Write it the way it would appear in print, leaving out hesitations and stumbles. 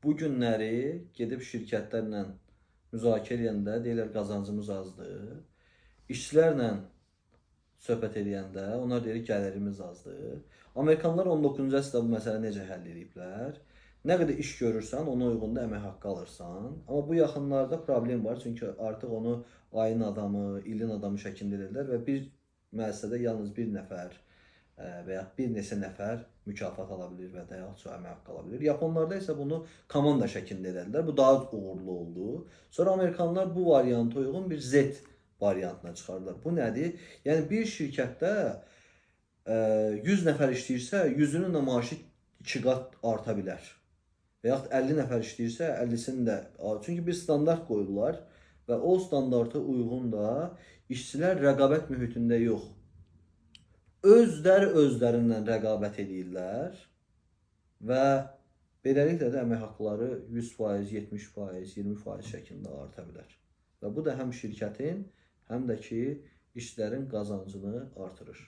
bu günləri gedib şirkətlərlə müzakirə edəndə deyirlər qazancımız azdır. İşçilərlə söhbət edəndə onlar deyir gəlirimiz azdır. Amerikanlar 19-cu əsrdə bu məsələni necə həll ediblər? Nə qədər iş görürsən, ona uyğun da əmək haqqı alırsan. Amma bu yaxınlarda problem var, çünki artıq onu ayın adamı, ilin adamı şəklində edirlər və bir müəssisədə yalnız bir nəfər və ya bir neçə nəfər mükafat ala bilir və ya çox əmək haqqı ala bilir. Yaponlarda isə bunu komanda şəklində edədilər. Bu daha uğurlu oldu. Sonra Amerikanlar bu varianta uyğun bir Z variantına çıxardılar. Bu nədir? Yəni bir şirkətdə 100 nəfər işləyirsə, 100-ünün də maaşı 2 qat arta bilər. Və yaxud 50 nəfər işləyirsə, 50-sinin də. Çünki bir standart qoydular və o standarta uyğun da işçilər rəqabət mühitində yox, özlərindən rəqabət edirlər və beləliklə də əmək haqqları 100%, 70%, 20% şəklində arta bilər. Və bu da həm şirkətin, həm də ki, işçilərin qazancını artırır.